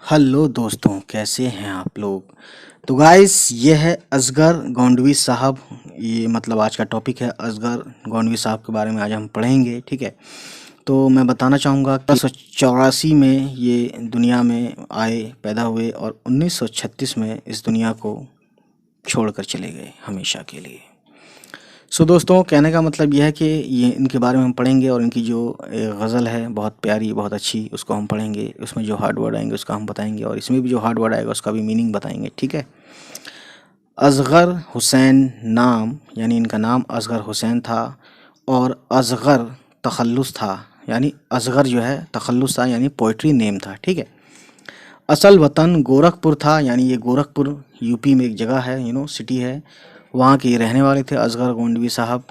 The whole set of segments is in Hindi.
हेलो दोस्तों, कैसे हैं आप लोग। तो गाइस, ये है असगर गोंडवी साहब। ये मतलब आज का टॉपिक है असगर गोंडवी साहब के बारे में आज हम पढ़ेंगे। ठीक है। तो मैं बताना चाहूँगा कि 1984 में ये दुनिया में आए, पैदा हुए और 1936 में इस दुनिया को छोड़कर चले गए हमेशा के लिए। सो दोस्तों, कहने का मतलब यह है कि ये इनके बारे में हम पढ़ेंगे और इनकी जो गज़ल है बहुत प्यारी, बहुत अच्छी, उसको हम पढ़ेंगे। उसमें जो हार्ड वर्ड आएंगे उसका हम बताएंगे और इसमें भी जो हार्ड वर्ड आएगा उसका भी मीनिंग बताएंगे। ठीक है। असगर हुसैन नाम, यानी इनका नाम असगर हुसैन था और असगर तखल्लुस था, यानी असगर जो है तखल्लुस था, यानी पोइट्री नेम था। ठीक है। असल वतन गोरखपुर था, यानी ये गोरखपुर यूपी में एक जगह है, सिटी है। वहाँ के ये रहने वाले थे असगर गोंडवी साहब।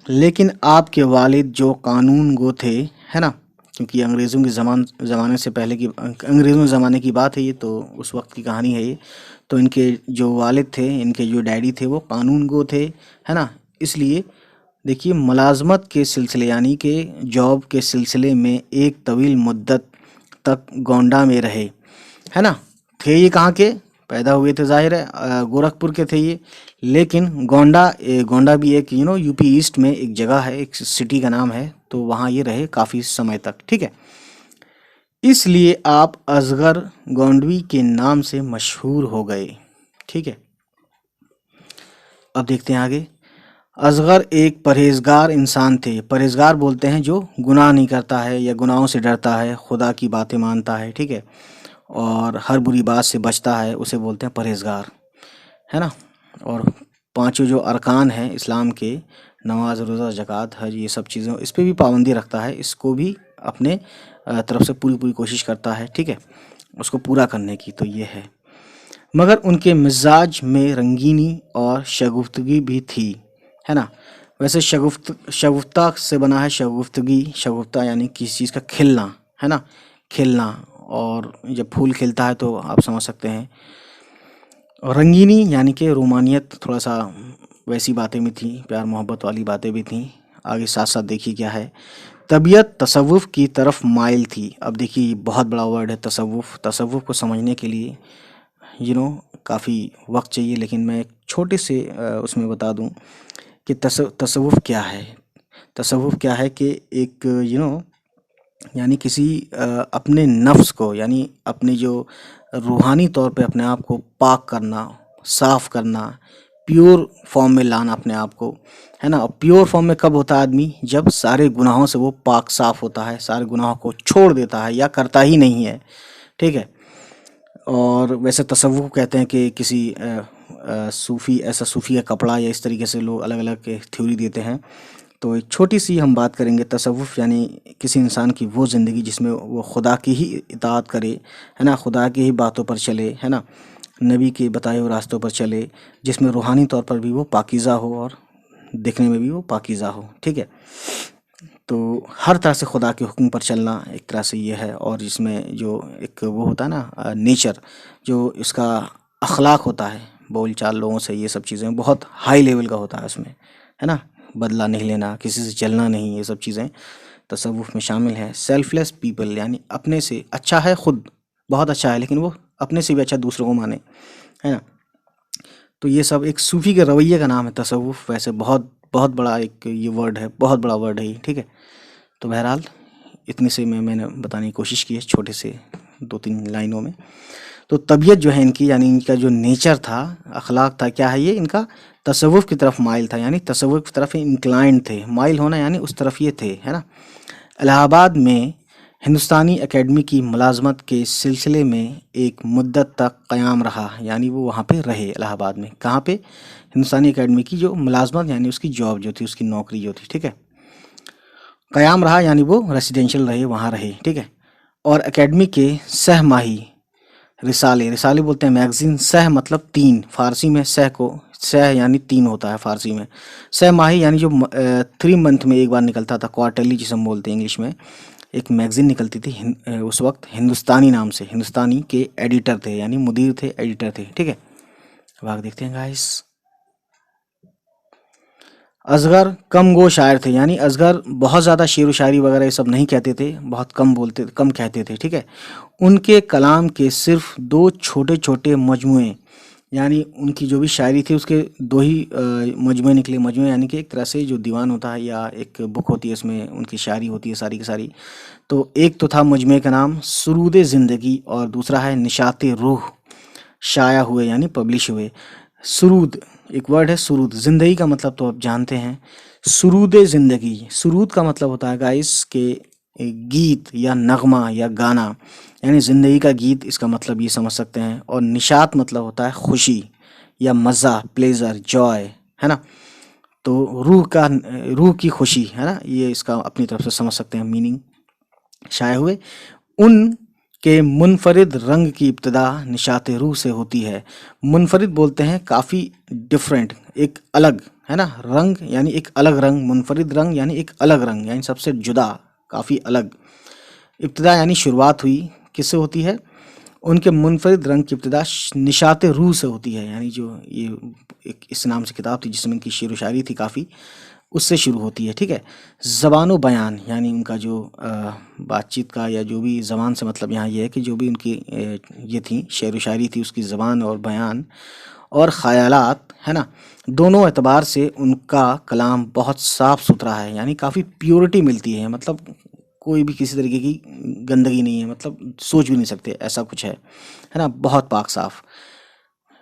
लेकिन आपके वालिद जो कानून गो थे, है ना, क्योंकि अंग्रेज़ों के ज़माने से पहले की, अंग्रेज़ों के ज़माने की बात है ये, तो उस वक्त की कहानी है ये। तो इनके जो वालिद थे, इनके जो डैडी थे, वो कानून गो थे, है ना। इसलिए देखिए, मुलाजमत के सिलसिले यानी कि जॉब के सिलसिले में एक तवील मुद्दत तक गोंडा में रहे, है ना। थे ये कहाँ के, पैदा हुए थे ज़ाहिर है गोरखपुर के थे ये। लेकिन गोंडा गोंडा भी एक यूपी ईस्ट में एक जगह है, एक सिटी का नाम है, तो वहाँ ये रहे काफ़ी समय तक। ठीक है। इसलिए आप असगर गोंडवी के नाम से मशहूर हो गए। ठीक है। अब देखते हैं आगे। असगर एक परहेजगार इंसान थे। परहेजगार बोलते हैं जो गुनाह नहीं करता है या गुनाहों से डरता है, खुदा की बातें मानता है। ठीक है। और हर बुरी बात से बचता है, उसे बोलते हैं परहेजगार, है ना। और पांचों जो अरकान हैं इस्लाम के, नमाज, रोज़ा, ज़कात, हज, ये सब चीज़ों इस पे भी पाबंदी रखता है। इसको भी अपने तरफ से पूरी पूरी कोशिश करता है। ठीक है, उसको पूरा करने की। तो ये है। मगर उनके मिजाज में रंगीनी और शगुफ्तगी भी थी, है ना। वैसे शगुफ्ता से बना है शगुफ्तगी। शगुफ्ता यानी किसी चीज़ का खिलना, है ना, खिलना। और जब फूल खिलता है तो आप समझ सकते हैं। और रंगीनी यानी कि रोमानियत, थोड़ा सा वैसी बातें भी थी, प्यार मोहब्बत वाली बातें भी थी। आगे साथ साथ देखिए क्या है। तबीयत तसव्वुफ़ की तरफ माइल थी। अब देखिए, बहुत बड़ा वर्ड है तसव्वुफ़। तसव्वुफ़ को समझने के लिए काफ़ी वक्त चाहिए, लेकिन मैं एक छोटे से उसमें बता दूं कि तसव्वुफ़ क्या है। तसव्वुफ़ क्या है कि एक यानी किसी अपने नफ्स को, यानी अपने जो रूहानी तौर पे अपने आप को पाक करना, साफ करना, प्योर फॉर्म में लाना अपने आप को, है ना। और प्योर फॉर्म में कब होता है आदमी, जब सारे गुनाहों से वो पाक साफ होता है, सारे गुनाहों को छोड़ देता है या करता ही नहीं है। ठीक है। और वैसे तसव्वुफ़ कहते हैं कि किसी सूफ़ी, ऐसा सूफ़ी का कपड़ा, या इस तरीके से लोग अलग अलग थ्योरी देते हैं। तो एक छोटी सी हम बात करेंगे। तसव्वुफ़ यानी किसी इंसान की वो ज़िंदगी जिसमें वो खुदा की ही इताअत करे, है ना, खुदा की ही बातों पर चले, है ना, नबी के बताए हुए रास्तों पर चले, जिसमें रूहानी तौर पर भी वो पाकीज़ा हो और दिखने में भी वो पाकीज़ा हो। ठीक है। तो हर तरह से खुदा के हुक्म पर चलना एक तरह से ये है। और इसमें जो एक वो होता है ना नेचर, जो इसका अखलाक होता है, बोल चाल लोगों से, ये सब चीज़ें बहुत हाई लेवल का होता है उसमें, है ना। बदला नहीं लेना, किसी से जलना नहीं, ये सब चीज़ें तसव्वुफ़ में शामिल है। सेल्फलेस पीपल यानी अपने से अच्छा है, खुद बहुत अच्छा है, लेकिन वो अपने से भी अच्छा दूसरों को माने, है ना। तो ये सब एक सूफ़ी के रवैये का नाम है तसव्वुफ़। वैसे बहुत बहुत बड़ा एक ये वर्ड है, बहुत बड़ा वर्ड है ये। ठीक है। तो बहरहाल इतनी से मैंने बताने की कोशिश की है छोटे से 2-3 लाइनों में। तो तबीयत जो है इनकी, यानी इनका जो नेचर था, अखलाक था, क्या है ये इनका, तसव्वुफ़ की तरफ माइल था, यानी तसव्वुफ़ की तरफ इंक्लाइंड थे। माइल होना यानी उस तरफ ये थे, है ना। इलाहाबाद में हिंदुस्तानी एकेडमी की मुलाजमत के सिलसिले में एक मुद्दत तक क़याम रहा, यानी वो वहाँ पे रहे इलाहाबाद में। कहाँ पे, हिंदुस्तानी एकेडमी की जो मुलाजमत यानी उसकी जॉब जो थी, उसकी नौकरी जो थी। ठीक है। क़याम रहा यानी वो रेसिडेंशियल रहे, वहाँ रहे। ठीक है। और एकेडमी के सहमाही रिसाले, रिसाले बोलते हैं मैगजीन। सह मतलब तीन, फारसी में सह को, सह यानी तीन होता है फारसी में। सह माही यानी जो 3 मंथ में एक बार निकलता था, क्वार्टरली जिसे हम बोलते हैं इंग्लिश में। एक मैगजीन निकलती थी उस वक्त हिंदुस्तानी नाम से। हिंदुस्तानी के एडिटर थे, यानी मुदीर थे, एडिटर थे। ठीक है। अब आगे देखते हैं गाइस। असगर कम गो शायर थे, यानी असगर बहुत ज़्यादा शेर व शायरी वगैरह ये सब नहीं कहते थे, बहुत कम बोलते, कम कहते थे, ठीक है। उनके कलाम के सिर्फ दो छोटे छोटे मजमुए, यानी उनकी जो भी शायरी थी उसके दो ही मजमुए निकले। मजमुए यानी कि एक तरह से जो दीवान होता है या एक बुक होती है, उसमें उनकी शायरी होती है सारी की सारी। तो एक तो था मजमुए का नाम सुरूद ज़िंदगी और दूसरा है निशात रूह, शाया हुए यानी पब्लिश हुए। सुरूद एक वर्ड है, सुरूद, ज़िंदगी का मतलब तो आप जानते हैं, सुरूद ज़िंदगी। सुरूद का मतलब होता है गाइस के गीत या नगमा या गाना, यानी ज़िंदगी का गीत, इसका मतलब ये समझ सकते हैं। और निशात मतलब होता है खुशी या मज़ा, प्लेजर, जॉय, है ना। तो रूह की खुशी, है ना, ये इसका अपनी तरफ से समझ सकते हैं मीनिंग। शाये हुए उन के मुनफरिद रंग की इब्तिदा निशात रूह से होती है। मुनफरिद बोलते हैं काफ़ी डिफरेंट, एक अलग, है ना। रंग यानी एक अलग रंग, मुनफरिद रंग यानी एक अलग रंग, यानी सबसे जुदा, काफ़ी अलग। इब्तिदा यानी शुरुआत हुई, किससे होती है? उनके मुनफरिद रंग की इब्तिदा निशात रूह से होती है, यानी जो ये एक इस नाम से किताब थी जिसमें इनकी शेर व शायरी थी काफ़ी, उससे शुरू होती है, ठीक है। ज़बान बयान यानी उनका जो बातचीत का या जो भी ज़बान से मतलब यहाँ ये है कि जो भी उनकी ये थी शेर व शायरी थी उसकी ज़बान और बयान और ख़यालात, है ना, दोनों एतबार से उनका कलाम बहुत साफ़ सुथरा है, यानी काफ़ी प्योरिटी मिलती है, मतलब कोई भी किसी तरीके की गंदगी नहीं है, मतलब सोच भी नहीं सकते ऐसा कुछ है ना। बहुत पाक साफ़,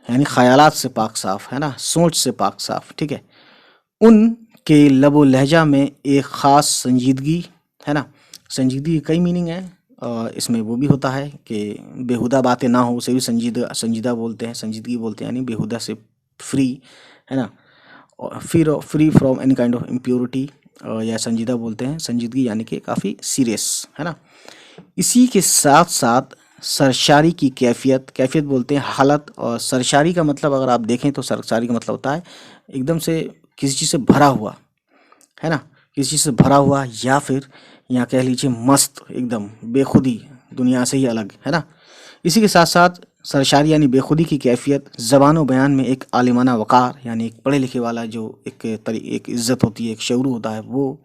यानी ख़यालात से पाक साफ़, है ना, सोच से पाक साफ़, ठीक है। उनके लबो लहजा में एक ख़ास संजीदगी, है ना। संजीदगी के कई मीनिंग है, इसमें वो भी होता है कि बेहुदा बातें ना हो, उसे भी संजीदा बोलते हैं, संजीदगी बोलते हैं, यानी बेहुदा से फ्री, है ना। और फिर free from any kind of impurity, या संजीदा बोलते हैं, संजीदगी यानी कि काफ़ी सीरियस, है ना। इसी के साथ साथ सरशारी की कैफियत, कैफियत बोलते हैं हालत, और सरशारी का मतलब अगर आप देखें तो सरशारी का मतलब होता है एकदम से किसी चीज़ से भरा हुआ, है ना, किसी चीज़ से भरा हुआ, या फिर यहाँ कह लीजिए मस्त, एकदम बेखुदी, दुनिया से ही अलग, है ना। इसी के साथ साथ सरशारी यानी बेखुदी की कैफियत, ज़बान व बयान में एक आलिमाना वक़ार, यानी एक पढ़े लिखे वाला जो एक इज़्ज़त होती है, एक शऊर होता है वो।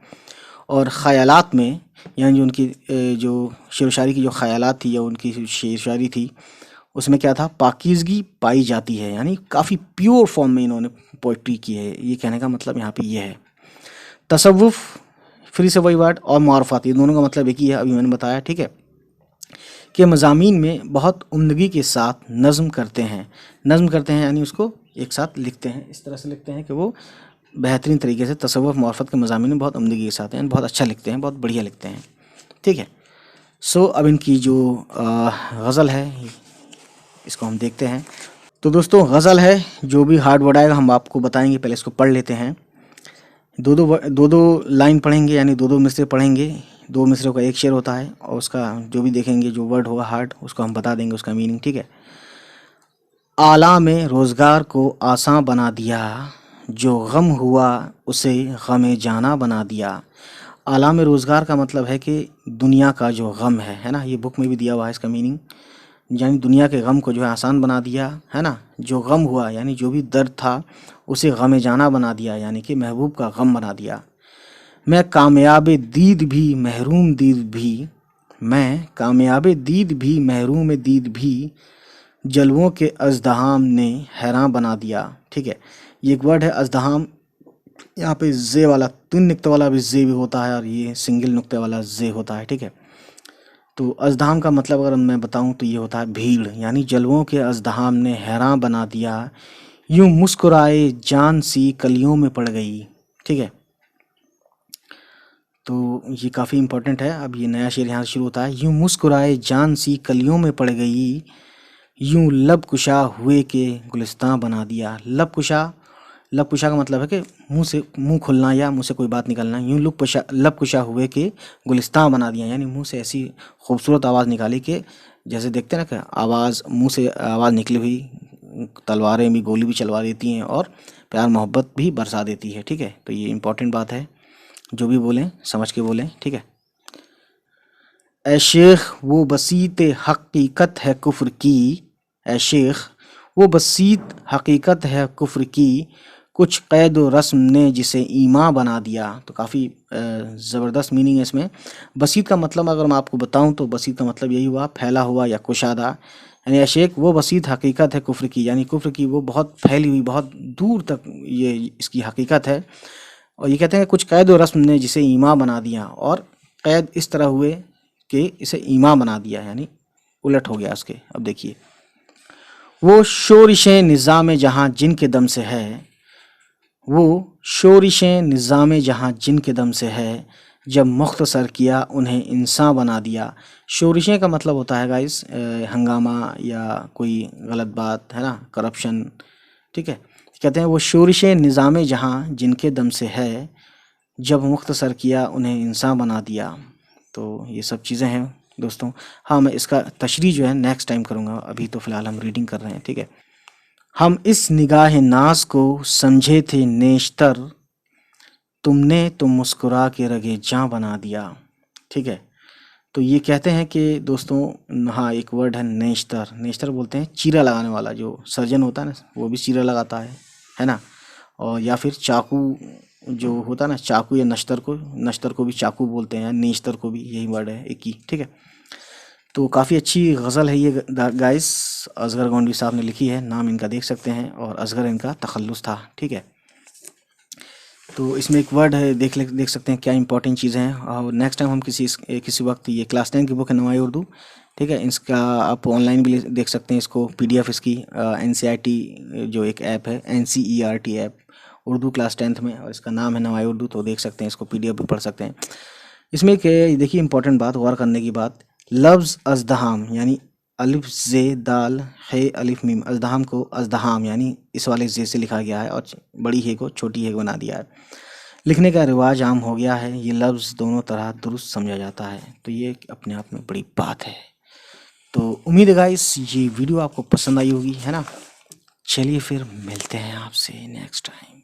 और ख़यालात में यानी जो उनकी जो शेर व शायरी की जो ख़यालात थी या उनकी शेर शायरी थी उसमें क्या था, पाकीज़गी पाई जाती है, यानी काफ़ी प्योर फॉर्म में इन्होंने पोइट्री की है, ये कहने का मतलब यहाँ पे ये है। तसव्वुफ़, फिर से वही वर्ड, और मारफात, ये दोनों का मतलब एक ही है, अभी मैंने बताया, ठीक है, कि मज़ामीन में बहुत उम्दगी के साथ नज़्म करते हैं। नज़्म करते हैं यानी उसको एक साथ लिखते हैं, इस तरह से लिखते हैं कि वो बेहतरीन तरीके से तसव्वुफ़ मारफत के मज़ामीन में बहुत उम्दगी के साथ हैं, बहुत अच्छा लिखते हैं, बहुत बढ़िया लिखते हैं, ठीक है। सो अब इनकी जो गज़ल है इसको हम देखते हैं। तो दोस्तों गज़ल है, जो भी हार्ड वर्ड आएगा हम आपको बताएंगे, पहले इसको पढ़ लेते हैं। दो दो लाइन पढ़ेंगे, यानी दो दो मिसरे पढ़ेंगे, दो मिसरों का एक शेर होता है, और उसका जो भी देखेंगे जो वर्ड होगा हार्ड उसको हम बता देंगे उसका मीनिंग, ठीक है। आला में रोज़गार को आसान बना दिया, जो गम हुआ उसे गम जाना बना दिया। आला में रोज़गार का मतलब है कि दुनिया का जो गम है ना, ये बुक में भी दिया हुआ है इसका मीनिंग, यानी दुनिया के गम को जो है आसान बना दिया, है ना। जो गम हुआ यानी जो भी दर्द था उसे गम जाना बना दिया, यानी कि महबूब का गम बना दिया। मैं कामयाब दीद भी महरूम दीद भी, मैं कामयाब दीद भी महरूम दीद भी, जलवों के अज़दहाम ने हैरान बना दिया, ठीक है। ये एक वर्ड है अज़दहाम, यहाँ पे जे वाला, तीन नुक्ते वाला भी जे भी होता है और ये सिंगल नुक्ते वाला जे होता है, ठीक है। तो अज़दहाम का मतलब अगर मैं बताऊं तो ये होता है भीड़, यानी जलवों के अज़दहाम ने हैरान बना दिया, यूं मुस्कुराए जान सी कलियों में पड़ गई, ठीक है। तो ये काफ़ी इम्पोर्टेंट है। अब ये नया शेर यहाँ से शुरू होता है, यूं मुस्कुराए जान सी कलियों में पड़ गई, यूं लब कुशा हुए के गुलिस्तान बना दिया। लब कुशा का मतलब है कि मुंह से मुंह खुलना या मुंह से कोई बात निकलना। यूं लब कुशा हुए के गुलिस्तान बना दिया, यानी मुंह से ऐसी खूबसूरत आवाज़ निकाली कि जैसे देखते हैं ना कि आवाज़, मुंह से आवाज़ निकली हुई तलवारें भी, गोली भी चलवा देती हैं और प्यार मोहब्बत भी बरसा देती है, ठीक है। तो ये इंपॉर्टेंट बात है, जो भी बोलें समझ के बोलें, ठीक है। ए शेख वो बसीत हकीकत है कुफ्र की, ए शेख वो बसीत हकीकत है कुफ्र की, कुछ क़ैद व रस्म ने जिसे ईमा बना दिया। तो काफ़ी ज़बरदस्त मीनिंग है इसमें। बसीत का मतलब अगर मैं आपको बताऊं तो बसीत का मतलब यही हुआ फैला हुआ या कुशादा, यानी अशेक वो बसीत हकीकत है कुफ्र की, यानी कुफ्र की वो बहुत फैली हुई, बहुत दूर तक ये इसकी हकीकत है। और ये कहते हैं कुछ क़ैद व रस्म ने जिसे ईमा बना दिया, और क़ैद इस तरह हुए कि इसे ईमा बना दिया, यानी उलट हो गया उसके। अब देखिए, वो शोरिशें निज़ाम जहाँ जिनके दम से है, वो शोरिशें निज़ाम जहाँ जिनके दम से है, जब मुख्तसर किया उन्हें इंसान बना दिया। शोरिशें का मतलब होता है गाइस हंगामा या कोई गलत बात, है ना, करप्शन, ठीक है। कहते हैं वो शोरिशें निज़ाम जहाँ जिनके दम से है, जब मुख्तसर किया उन्हें इंसान बना दिया। तो ये सब चीज़ें हैं दोस्तों। हाँ, मैं इसका तशरीह जो है नेक्स्ट टाइम करूँगा, अभी तो फ़िलहाल हम रीडिंग कर रहे हैं, ठीक है। हम इस निगाह नाज को समझे थे नेशतर, तुमने तो मुस्कुरा के रगे जाँ बना दिया, ठीक है। तो ये कहते हैं कि दोस्तों, हाँ, एक वर्ड है नेशतर। नेशतर बोलते हैं चीरा लगाने वाला, जो सर्जन होता है ना वो भी चीरा लगाता है ना। और या फिर चाकू जो होता है ना, चाकू या नश्तर को भी चाकू बोलते हैं, नेशतर को भी, यही वर्ड है एक ही, ठीक है। तो काफ़ी अच्छी गज़ल है ये गाइस, असगर गोंडी साहब ने लिखी है, नाम इनका देख सकते हैं, और असगर इनका तखल्लुस था, ठीक है। तो इसमें एक वर्ड है, देख सकते हैं क्या इंपॉर्टेंट चीज़ें हैं। और नेक्स्ट टाइम हम किसी वक्त, ये क्लास 10 की बुक है नवाई उर्दू, ठीक है, इसका आप ऑनलाइन भी देख सकते हैं इसको, PDF इसकी NCERT जो एक ऐप है, NCERT app, Urdu class 10th में, और इसका नाम है नवाई उर्दू। तो देख सकते हैं इसको, PDF भी पढ़ सकते हैं। इसमें एक देखिए इंपॉर्टेंट बात, गौर करने की बात, लफ्ज़ अज़दहाम यानी अलिफ जे दाल है अलिफ मीम, अज़दहाम को अज़दहाम यानी इस वाले जे से लिखा गया है, और बड़ी हे को छोटी हे बना दिया है। लिखने का रिवाज आम हो गया है, ये लफ्ज़ दोनों तरह दुरुस्त समझा जाता है। तो ये अपने आप में बड़ी बात है। तो उम्मीद है गाइस ये वीडियो आपको पसंद आई होगी, है ना। चलिए फिर मिलते हैं आपसे नेक्स्ट टाइम।